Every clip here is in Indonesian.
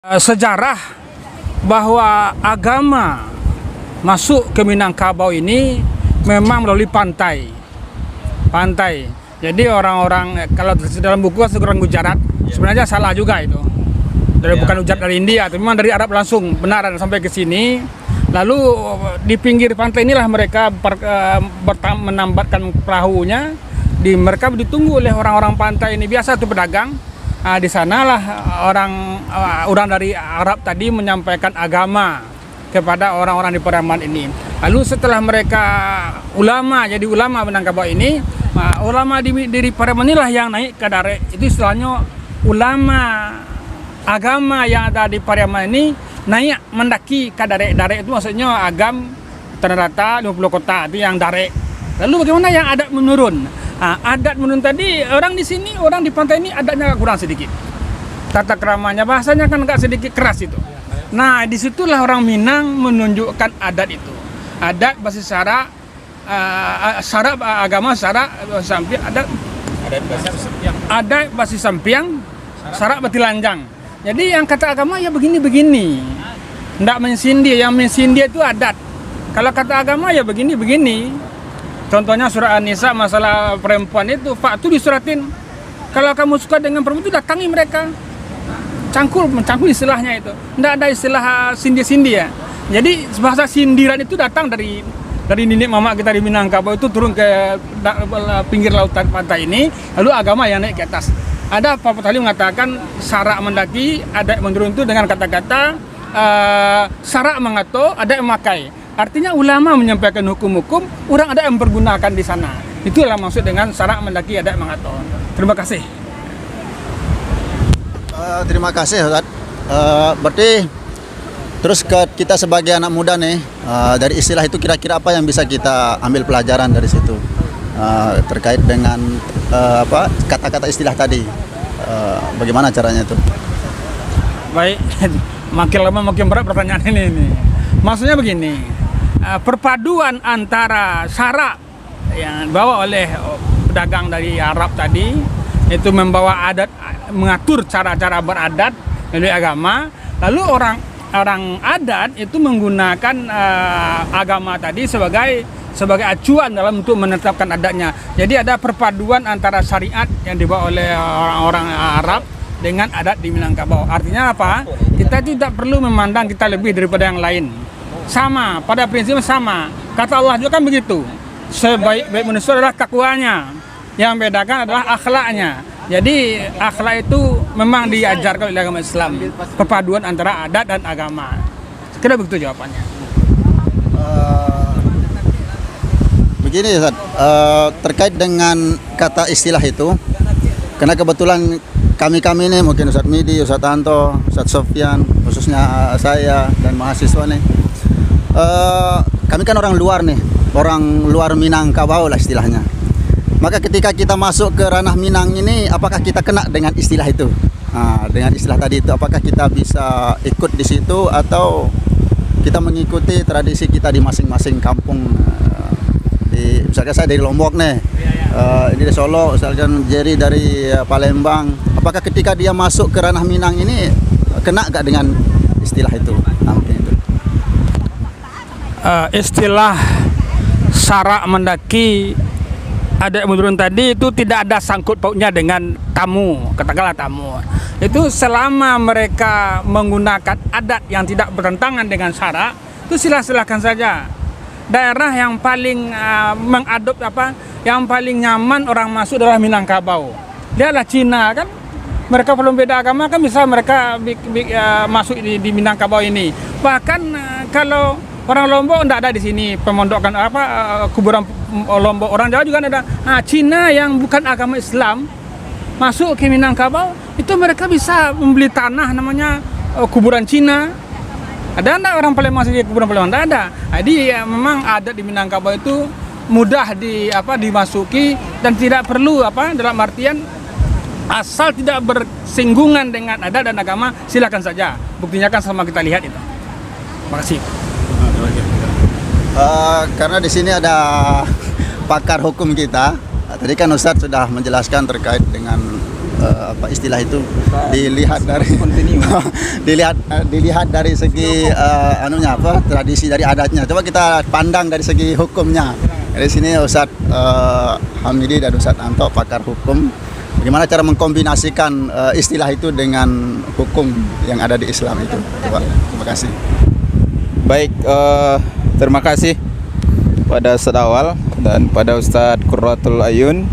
Sejarah bahwa agama masuk ke Minangkabau ini memang melalui pantai. Jadi orang-orang kalau dalam buku seorang Gujarat sebenarnya salah juga itu. Bukan Gujarat dari India, tapi memang dari Arab langsung benaran sampai ke sini. Lalu di pinggir pantai inilah mereka menambatkan perahunya. Mereka ditunggu oleh orang-orang pantai ini, biasa tuh pedagang. Di sanalah orang dari Arab tadi menyampaikan agama kepada orang-orang di Pariaman ini. Lalu setelah mereka jadi ulama Minangkabau ini, ulama di Pariaman inilah yang naik ke Dare. Itu istilahnya ulama agama yang ada di Pariaman ini naik mendaki ke Dare. Dare itu maksudnya agam Tanah 50 kota itu yang Dare. Lalu bagaimana yang adat menurun? Adat menurun tadi, orang di sini, orang di pantai ini adatnya kurang sedikit. Tata keramanya, bahasanya kan agak sedikit keras itu. Nah, disitulah orang Minang menunjukkan adat itu. Adat basis syarak, agama syarak sampiang, adat basis sampiang, syarak batilanjang. Jadi yang kata agama ya begini-begini. Tidak mensindir, yang mensindir itu adat. Kalau kata agama ya begini-begini. Contohnya surah An-Nisa masalah perempuan itu, Pak itu disuratin. Kalau kamu suka dengan perempuan itu datangi mereka. Cangkul istilahnya itu. Tidak ada istilah sindir-sindir ya. Jadi bahasa sindiran itu datang dari nenek mama kita di Minangkabau itu turun ke pinggir lautan pantai ini, lalu agama yang naik ke atas. Ada Pak Tali mengatakan sarak mendaki, ada yang menurun itu dengan kata-kata sarak mengato, ada yang memakai. Artinya ulama menyampaikan hukum-hukum, orang ada yang mempergunakan di sana. Itulah maksud dengan sarak mendaki ada yang mengatur. Terima kasih. Terima kasih, Ustaz. Berarti terus kita sebagai anak muda nih, dari istilah itu kira-kira apa yang bisa kita ambil pelajaran dari situ terkait dengan kata-kata istilah tadi? Bagaimana caranya itu? Baik, makin lama makin berat pertanyaan ini. Maksudnya begini. Perpaduan antara syarak yang dibawa oleh pedagang dari Arab tadi itu membawa adat, mengatur cara-cara beradat melalui agama, lalu orang adat itu menggunakan agama tadi sebagai acuan dalam untuk menetapkan adatnya. Jadi ada perpaduan antara syariat yang dibawa oleh orang-orang Arab dengan adat di Minangkabau. Artinya apa? Kita tidak perlu memandang kita lebih daripada yang lain. Sama, pada prinsipnya sama. Kata Allah juga kan begitu. Sebaik-baik manusia adalah takwanya. Yang membedakan adalah akhlaknya. Jadi akhlak itu memang diajarkan oleh agama Islam. Perpaduan antara adat dan agama. Kira begitu jawabannya. Begini Ustaz, terkait dengan kata istilah itu, karena kebetulan kami ini mungkin Ustaz Midi, Ustaz Tanto, Ustaz Sofyan, khususnya saya dan mahasiswa nih. Kami kan orang luar nih, orang luar Minangkabau lah istilahnya. Maka ketika kita masuk ke ranah Minang ini, apakah kita kena dengan istilah itu? Dengan istilah tadi itu, apakah kita bisa ikut di situ atau kita mengikuti tradisi kita di masing-masing kampung? Misalnya saya dari Lombok nih, ini di Solo, misalkan Jerry dari Palembang. Apakah ketika dia masuk ke ranah Minang ini kena gak dengan istilah itu? Istilah sarak mendaki ada menurun tadi itu tidak ada sangkut pautnya dengan tamu, katakanlah tamu. Itu selama mereka menggunakan adat yang tidak bertentangan dengan sarak, itu silakan saja. Daerah yang paling yang paling nyaman orang masuk adalah Minangkabau. Dia adalah Cina kan. Mereka belum beda agama kan bisa mereka masuk di Minangkabau ini. Bahkan kalau orang Lombok tidak ada di sini pemondokan kuburan Lombok, orang Jawa juga ada. Cina yang bukan agama Islam masuk ke Minangkabau itu mereka bisa membeli tanah namanya kuburan Cina. Ada enggak orang Palembang masih kuburan Palembang? Tidak ada. Jadi memang adat di Minangkabau itu mudah dimasuki dan tidak perlu dalam artian asal tidak bersinggungan dengan adat dan agama silakan saja. Buktinya kan sama kita lihat itu. Terima kasih. Karena di sini ada pakar hukum kita. Tadi kan Ustadz sudah menjelaskan terkait dengan istilah itu dilihat dari dilihat dari segi tradisi dari adatnya. Coba kita pandang dari segi hukumnya. Di sini Ustadz Hamidi dan Ustadz Anto pakar hukum. Bagaimana cara mengkombinasikan istilah itu dengan hukum yang ada di Islam itu? Coba, terima kasih. Baik, terima kasih pada Ustadz Awal dan pada Ustadz Qurratul Ayun.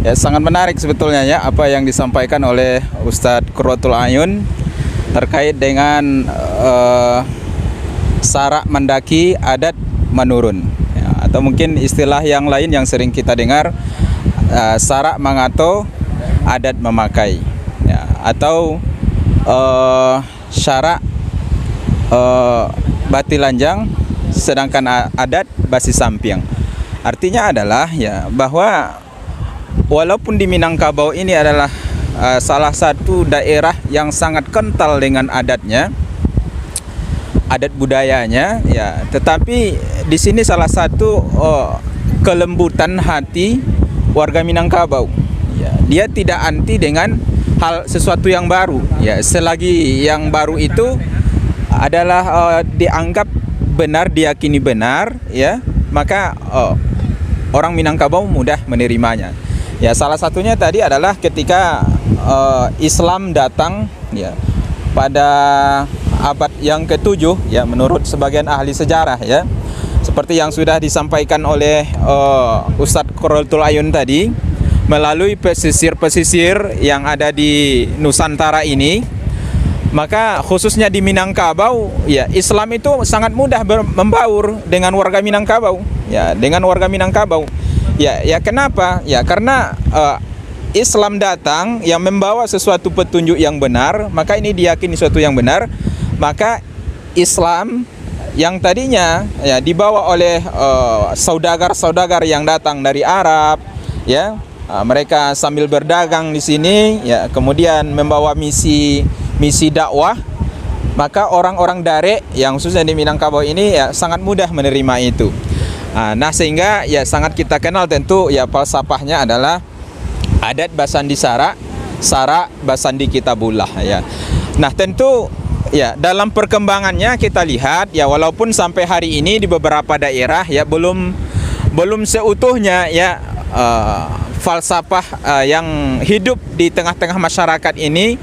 Ya, sangat menarik sebetulnya ya apa yang disampaikan oleh Ustadz Qurratul Ayun terkait dengan sara mendaki adat menurun ya, atau mungkin istilah yang lain yang sering kita dengar sara mangato adat memakai ya, atau syarak bati lanjang sedangkan adat basi sampiang. Artinya adalah ya bahwa walaupun di Minangkabau ini adalah salah satu daerah yang sangat kental dengan adatnya, adat budayanya ya, tetapi di sini salah satu kelembutan hati warga Minangkabau ya, dia tidak anti dengan hal sesuatu yang baru ya, selagi yang baru itu adalah dianggap benar, diyakini benar ya, maka orang Minangkabau mudah menerimanya ya. Salah satunya tadi adalah ketika Islam datang ya pada abad yang ke-7 ya, menurut sebagian ahli sejarah ya, seperti yang sudah disampaikan oleh Ustadz Qurratul Ayun tadi, melalui pesisir-pesisir yang ada di Nusantara ini, maka khususnya di Minangkabau ya, Islam itu sangat mudah membaur dengan warga Minangkabau ya, dengan warga Minangkabau ya. Kenapa ya? Karena Islam datang yang membawa sesuatu petunjuk yang benar, maka ini diyakini sesuatu yang benar. Maka Islam yang tadinya ya dibawa oleh saudagar-saudagar yang datang dari Arab ya, mereka sambil berdagang di sini ya, kemudian membawa misi dakwah, maka orang-orang Dare yang khususnya di Minangkabau ini ya sangat mudah menerima itu. Nah, sehingga ya sangat kita kenal tentu ya falsafahnya adalah adat basandi sara basandi kitabullah ya. Nah, tentu ya dalam perkembangannya kita lihat ya, walaupun sampai hari ini di beberapa daerah ya belum seutuhnya ya falsafah yang hidup di tengah-tengah masyarakat ini,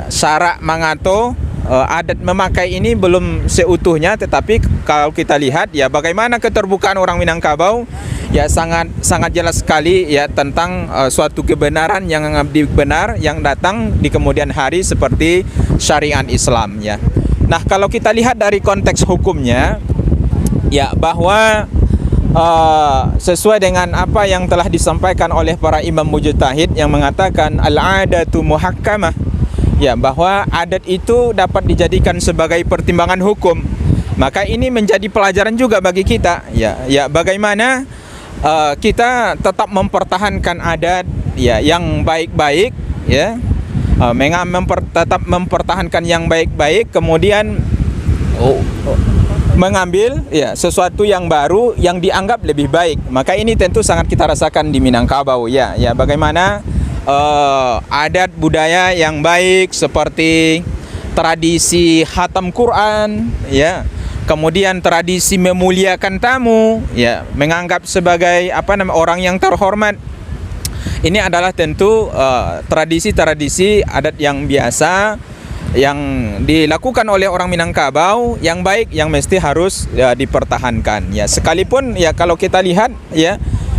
syarak mangato adat memakai ini belum seutuhnya. Tetapi kalau kita lihat ya bagaimana keterbukaan orang Minangkabau ya sangat jelas sekali ya tentang suatu kebenaran yang benar yang datang di kemudian hari seperti syariat Islam ya. Nah, kalau kita lihat dari konteks hukumnya ya, bahwa sesuai dengan apa yang telah disampaikan oleh para imam mujtahid yang mengatakan al-adatu muhakkamah ya, bahwa adat itu dapat dijadikan sebagai pertimbangan hukum. Maka ini menjadi pelajaran juga bagi kita ya bagaimana kita tetap mempertahankan adat ya yang baik-baik ya, tetap mempertahankan yang baik-baik, kemudian mengambil ya sesuatu yang baru yang dianggap lebih baik. Maka ini tentu sangat kita rasakan di Minangkabau ya bagaimana adat budaya yang baik seperti tradisi khatam Quran ya, kemudian tradisi memuliakan tamu ya, menganggap sebagai orang yang terhormat. Ini adalah tentu tradisi-tradisi adat yang biasa yang dilakukan oleh orang Minangkabau yang baik, yang mesti harus ya, dipertahankan ya. Sekalipun ya kalau kita lihat ya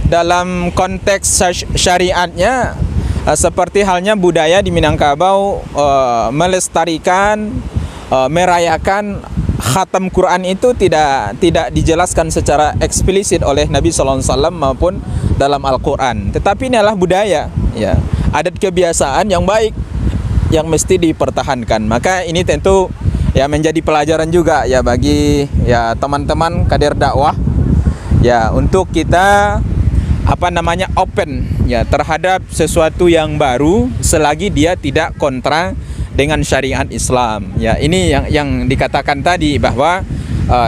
dalam konteks syariatnya, seperti halnya budaya di Minangkabau melestarikan, merayakan khatam Quran itu tidak dijelaskan secara eksplisit oleh Nabi SAW maupun dalam Al-Quran. Tetapi ini adalah budaya ya, adat kebiasaan yang baik yang mesti dipertahankan. Maka ini tentu ya menjadi pelajaran juga ya bagi ya teman-teman kader dakwah ya, untuk kita open ya terhadap sesuatu yang baru selagi dia tidak kontra dengan syariat Islam ya. Ini yang dikatakan tadi bahwa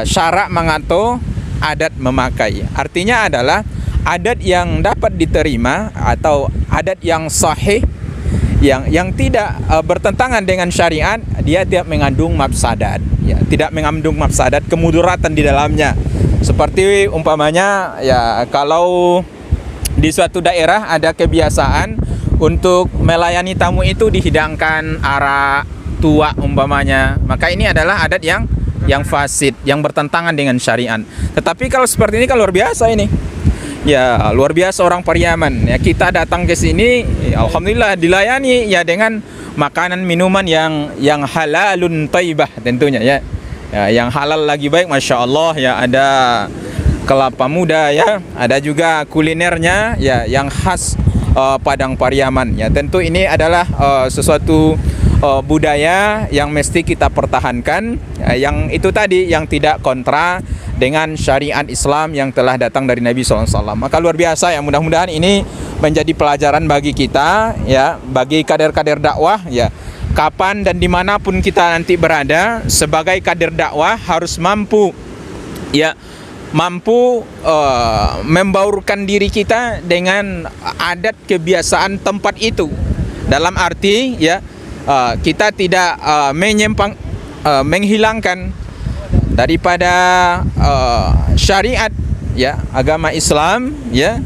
syarak mangato adat memakai, artinya adalah adat yang dapat diterima atau adat yang sahih yang tidak bertentangan dengan syariat, dia tidak mengandung mafsadat, ya, tidak mengandung mafsadat, kemudaratan di dalamnya. Seperti umpamanya ya, kalau di suatu daerah ada kebiasaan untuk melayani tamu itu dihidangkan arak tua umpamanya, maka ini adalah adat yang fasid, yang bertentangan dengan syariat. Tetapi kalau seperti ini kan luar biasa ini. Ya, luar biasa orang Pariaman. Ya, kita datang ke sini, ya, alhamdulillah dilayani ya dengan makanan minuman yang halalun thayyibah tentunya ya. Ya, yang halal lagi baik, masya Allah ya, ada kelapa muda ya, ada juga kulinernya ya yang khas Padang Pariaman ya. Tentu ini adalah sesuatu budaya yang mesti kita pertahankan, yang itu tadi, yang tidak kontra dengan syariat Islam yang telah datang dari Nabi SAW. Maka luar biasa ya, mudah-mudahan ini menjadi pelajaran bagi kita ya, bagi kader-kader dakwah ya. Kapan dan dimanapun kita nanti berada, sebagai kader dakwah harus mampu ya, mampu membaurkan diri kita dengan adat kebiasaan tempat itu. Dalam arti ya, kita tidak menghilangkan daripada syariat ya, agama Islam ya,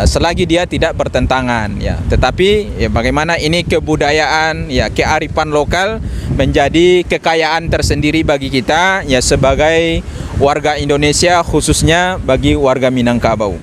selagi dia tidak bertentangan ya. Tetapi ya, bagaimana ini kebudayaan ya, kearifan lokal menjadi kekayaan tersendiri bagi kita ya, sebagai warga Indonesia, khususnya bagi warga Minangkabau.